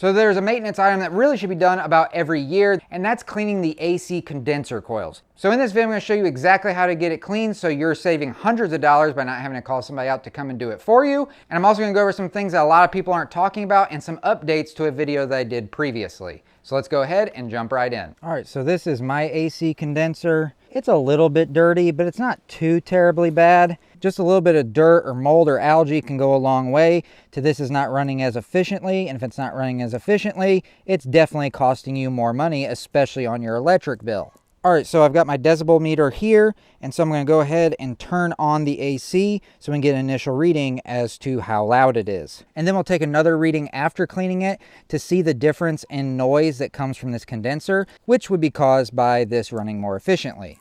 So there's a maintenance item that really should be done about every year, and that's cleaning the AC condenser coils. So in this video, I'm gonna show you exactly how to get it clean so you're saving hundreds of dollars by not having to call somebody out to come and do it for you. And I'm also gonna go over some things that a lot of people aren't talking about and some updates to a video that I did previously. So let's go ahead and jump right in. All right, so this is my AC condenser. It's a little bit dirty, but it's not too terribly bad. Just a little bit of dirt or mold or algae can go a long way to this is not running as efficiently. And if it's not running as efficiently, it's definitely costing you more money, especially on your electric bill. All right, so I've got my decibel meter here, and so I'm going to go ahead and turn on the AC so we can get an initial reading as to how loud it is. And then we'll take another reading after cleaning it to see the difference in noise that comes from this condenser, which would be caused by this running more efficiently.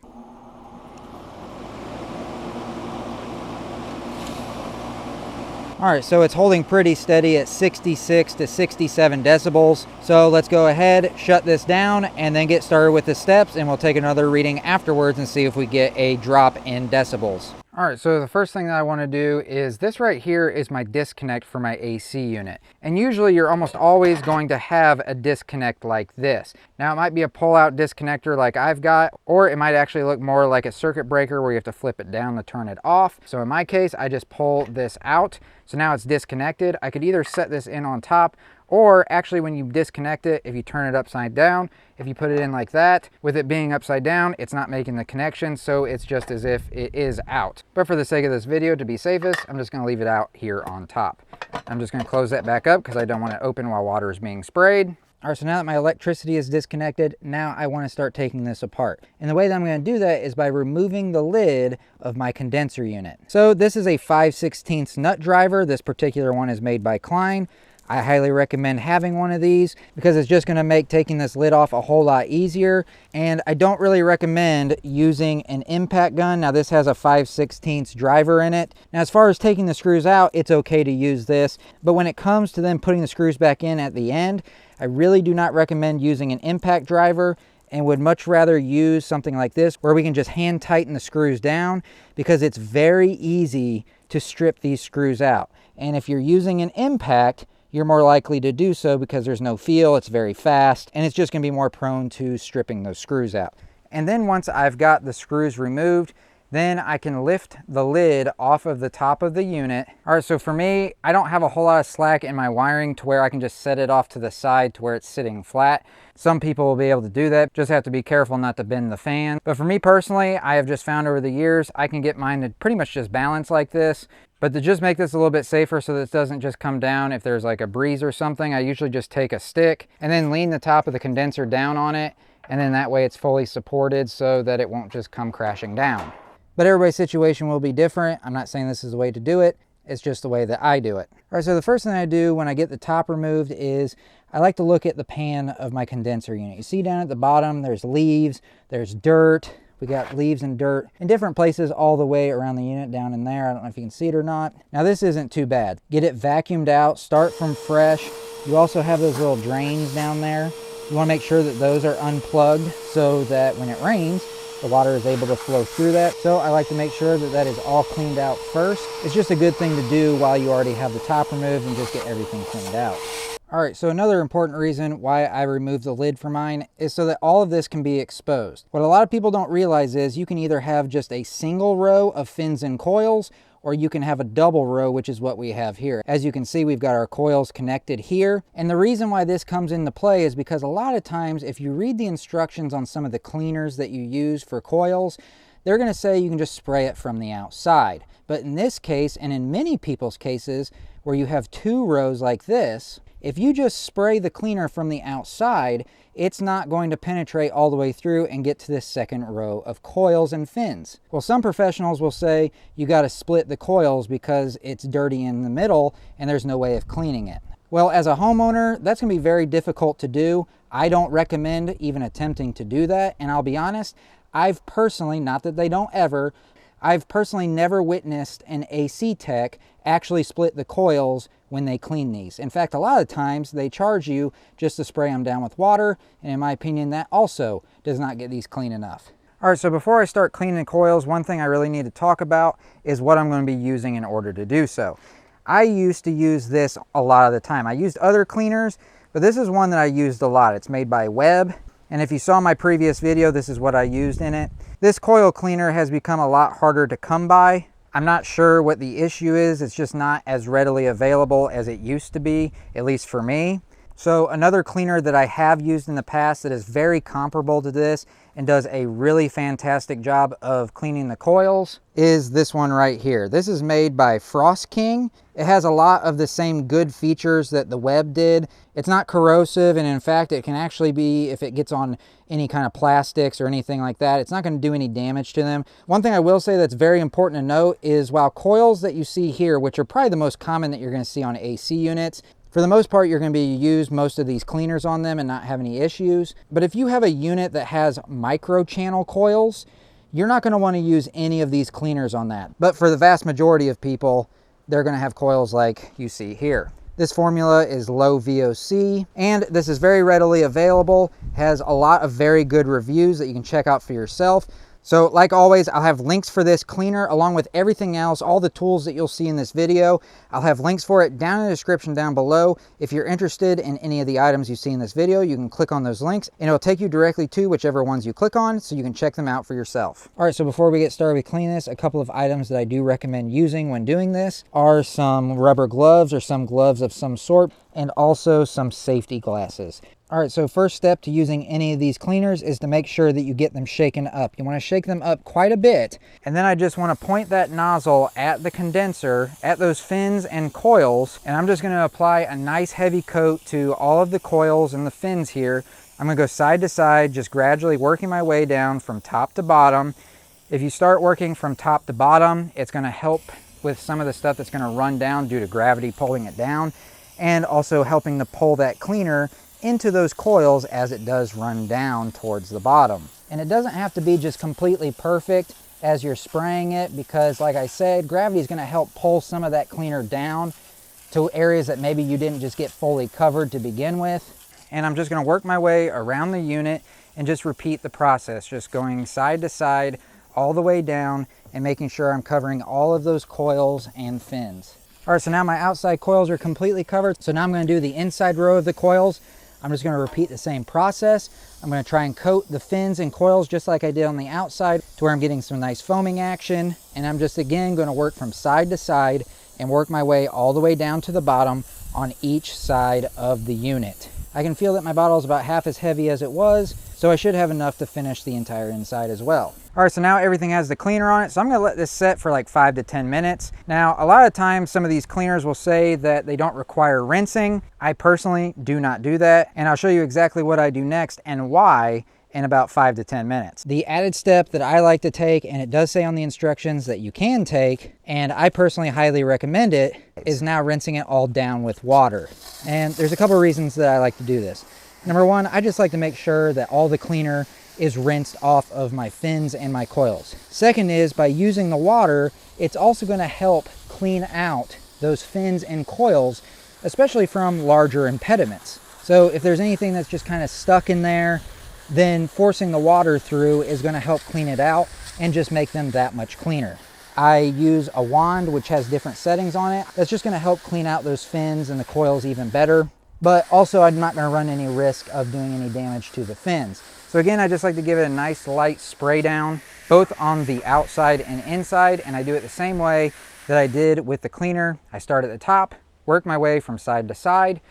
All right, so it's holding pretty steady at 66 to 67 decibels. So let's go ahead, shut this down, and then get started with the steps, and we'll take another reading afterwards and see if we get a drop in decibels. All right, so the first thing that I want to do is this right here is my disconnect for my AC unit. And usually you're almost always going to have a disconnect like this. Now it might be a pull-out disconnector like I've got, or it might actually look more like a circuit breaker where you have to flip it down to turn it off. So in my case, I just pull this out. So now it's disconnected. I could either set this in on top, or actually when you disconnect it, if you turn it upside down, if you put it in like that, with it being upside down, it's not making the connection, so it's just as if it is out. But for the sake of this video, to be safest, I'm just gonna leave it out here on top. I'm just gonna close that back up because I don't want it open while water is being sprayed. All right, so now that my electricity is disconnected, now I want to start taking this apart. And the way that I'm going to do that is by removing the lid of my condenser unit. So this is a 5/16 nut driver. This particular one is made by Klein. I highly recommend having one of these because it's just going to make taking this lid off a whole lot easier. And I don't really recommend using an impact gun. Now this has a 5/16 driver in it. Now as far as taking the screws out, it's okay to use this. But when it comes to then putting the screws back in at the end, I really do not recommend using an impact driver and would much rather use something like this where we can just hand tighten the screws down because it's very easy to strip these screws out. And if you're using an impact, you're more likely to do so because there's no feel, it's very fast, and it's just gonna be more prone to stripping those screws out. And then once I've got the screws removed, then I can lift the lid off of the top of the unit. All right, so for me, I don't have a whole lot of slack in my wiring to where I can just set it off to the side to where it's sitting flat. Some people will be able to do that, just have to be careful not to bend the fan. But for me personally, I have just found over the years, I can get mine to pretty much just balance like this. But to just make this a little bit safer so that it doesn't just come down if there's like a breeze or something, I usually just take a stick and then lean the top of the condenser down on it. And then that way it's fully supported so that it won't just come crashing down. But everybody's situation will be different. I'm not saying this is the way to do it. It's just the way that I do it. All right, so the first thing I do when I get the top removed is I like to look at the pan of my condenser unit. You see down at the bottom, there's leaves, there's dirt. We got leaves and dirt in different places all the way around the unit down in there. I don't know if you can see it or not. Now this isn't too bad. Get it vacuumed out, start from fresh. You also have those little drains down there. You wanna make sure that those are unplugged so that when it rains, the water is able to flow through that. So I like to make sure that that is all cleaned out first. It's just a good thing to do while you already have the top removed and just get everything cleaned out. All right, so another important reason why I removed the lid for mine is so that all of this can be exposed. What a lot of people don't realize is you can either have just a single row of fins and coils, or you can have a double row, which is what we have here. As you can see, we've got our coils connected here. And the reason why this comes into play is because a lot of times, if you read the instructions on some of the cleaners that you use for coils, they're gonna say you can just spray it from the outside. But in this case, and in many people's cases, where you have two rows like this, if you just spray the cleaner from the outside, it's not going to penetrate all the way through and get to this second row of coils and fins. Well, some professionals will say you got to split the coils because it's dirty in the middle and there's no way of cleaning it. Well, as a homeowner, that's going to be very difficult to do. I don't recommend even attempting to do that. And I'll be honest, I've personally, not that they don't ever, I've personally never witnessed an AC tech actually split the coils when they clean these. In fact, a lot of times they charge you just to spray them down with water, and in my opinion, that also does not get these clean enough. All right, so before I start cleaning the coils, one thing I really need to talk about is what I'm going to be using in order to do so. I used to use this a lot of the time. I used other cleaners, but this is one that I used a lot. It's made by Webb, and if you saw my previous video, this is what I used in it. This coil cleaner has become a lot harder to come by. I'm not sure what the issue is. It's just not as readily available as it used to be, at least for me. So another cleaner that I have used in the past that is very comparable to this and does a really fantastic job of cleaning the coils is this one right here. This is made by Frost King. It has a lot of the same good features that the Webb did. It's not corrosive, and in fact it can actually be, if it gets on any kind of plastics or anything like that, it's not going to do any damage to them. One thing I will say that's very important to note is while coils that you see here, which are probably the most common that you're going to see on AC units, for the most part, you're going to be use most of these cleaners on them and not have any issues. But if you have a unit that has micro channel coils, you're not going to want to use any of these cleaners on that. But for the vast majority of people, they're going to have coils like you see here. This formula is low VOC, and this is very readily available, has a lot of very good reviews that you can check out for yourself. So like always, I'll have links for this cleaner along with everything else, all the tools that you'll see in this video. I'll have links for it down in the description down below. If you're interested in any of the items you see in this video, you can click on those links and it'll take you directly to whichever ones you click on so you can check them out for yourself. All right, so before we get started with cleaning this, a couple of items that I do recommend using when doing this are some rubber gloves or some gloves of some sort, and also some safety glasses. All right, so first step to using any of these cleaners is to make sure that you get them shaken up. You want to shake them up quite a bit, and then I just want to point that nozzle at the condenser, at those fins and coils, and I'm just going to apply a nice heavy coat to all of the coils and the fins here. I'm going to go side to side, just gradually working my way down from top to bottom. If you start working from top to bottom, it's going to help with some of the stuff that's going to run down due to gravity pulling it down, and also helping to pull that cleaner into those coils as it does run down towards the bottom. And it doesn't have to be just completely perfect as you're spraying it, because like I said, gravity is going to help pull some of that cleaner down to areas that maybe you didn't just get fully covered to begin with. And I'm just going to work my way around the unit and just repeat the process, just going side to side all the way down and making sure I'm covering all of those coils and fins. All right, so now my outside coils are completely covered. So now I'm going to do the inside row of the coils. I'm just going to repeat the same process. I'm going to try and coat the fins and coils just like I did on the outside to where I'm getting some nice foaming action. And I'm just again going to work from side to side and work my way all the way down to the bottom on each side of the unit. I can feel that my bottle is about half as heavy as it was, so I should have enough to finish the entire inside as well. All right, so now everything has the cleaner on it, so I'm gonna let this set for like 5 to 10 minutes. Now, a lot of times some of these cleaners will say that they don't require rinsing. I personally do not do that, and I'll show you exactly what I do next and why in about 5 to 10 minutes. The added step that I like to take, and it does say on the instructions that you can take, and I personally highly recommend it, is now rinsing it all down with water. And there's a couple of reasons that I like to do this. Number one, I just like to make sure that all the cleaner is rinsed off of my fins and my coils. Second is, by using the water, it's also going to help clean out those fins and coils, especially from larger impediments. So if there's anything that's just kind of stuck in there, then forcing the water through is going to help clean it out and just make them that much cleaner. I use a wand which has different settings on it. That's just going to help clean out those fins and the coils even better. But also I'm not going to run any risk of doing any damage to the fins. So again, I just like to give it a nice light spray down, both on the outside and inside, and I do it the same way that I did with the cleaner. I start at the top, work my way from side to side,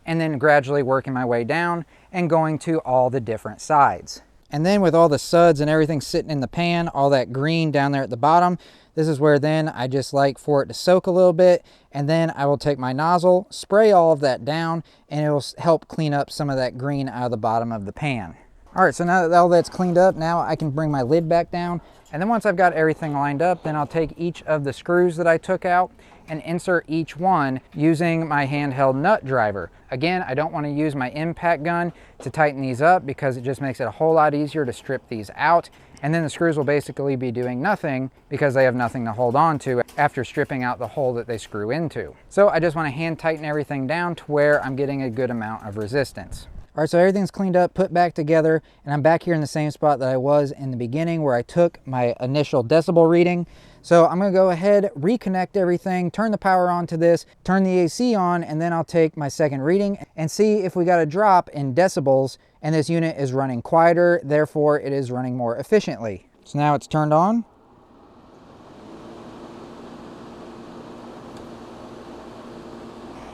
and then gradually working my way down and going to all the different sides. And then with all the suds and everything sitting in the pan, all that green down there at the bottom, this is where then I just like for it to soak a little bit, and then I will take my nozzle, spray all of that down, and it will help clean up some of that green out of the bottom of the pan. All right, so now that all that's cleaned up, now I can bring my lid back down, and then once I've got everything lined up, then I'll take each of the screws that I took out and insert each one using my handheld nut driver. Again, I don't want to use my impact gun to tighten these up because it just makes it a whole lot easier to strip these out. And then the screws will basically be doing nothing because they have nothing to hold on to after stripping out the hole that they screw into. So I just want to hand tighten everything down to where I'm getting a good amount of resistance. All right, so everything's cleaned up, put back together, and I'm back here in the same spot that I was in the beginning where I took my initial decibel reading. So I'm gonna go ahead, reconnect everything, turn the power on to this, turn the AC on, and then I'll take my second reading and see if we got a drop in decibels and this unit is running quieter, therefore it is running more efficiently. So now it's turned on.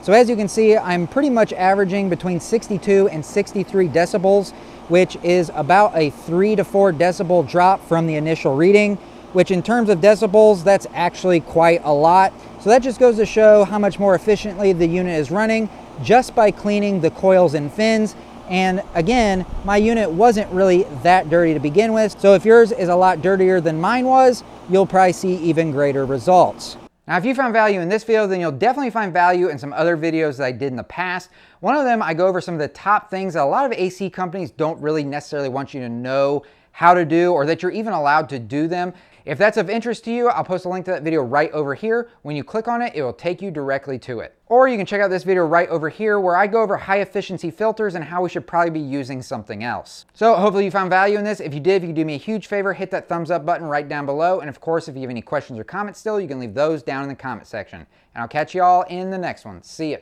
So as you can see, I'm pretty much averaging between 62 and 63 decibels, which is about a 3 to 4 decibel drop from the initial reading, which in terms of decibels, that's actually quite a lot. So that just goes to show how much more efficiently the unit is running just by cleaning the coils and fins. And again, my unit wasn't really that dirty to begin with. So if yours is a lot dirtier than mine was, you'll probably see even greater results. Now, if you found value in this video, then you'll definitely find value in some other videos that I did in the past. One of them, I go over some of the top things that a lot of AC companies don't really necessarily want you to know how to do, or that you're even allowed to do them. If that's of interest to you, I'll post a link to that video right over here. When you click on it, it will take you directly to it. Or you can check out this video right over here where I go over high efficiency filters and how we should probably be using something else. So hopefully you found value in this. If you did, if you could do me a huge favor, hit that thumbs up button right down below. And of course, if you have any questions or comments still, you can leave those down in the comment section. And I'll catch you all in the next one. See ya.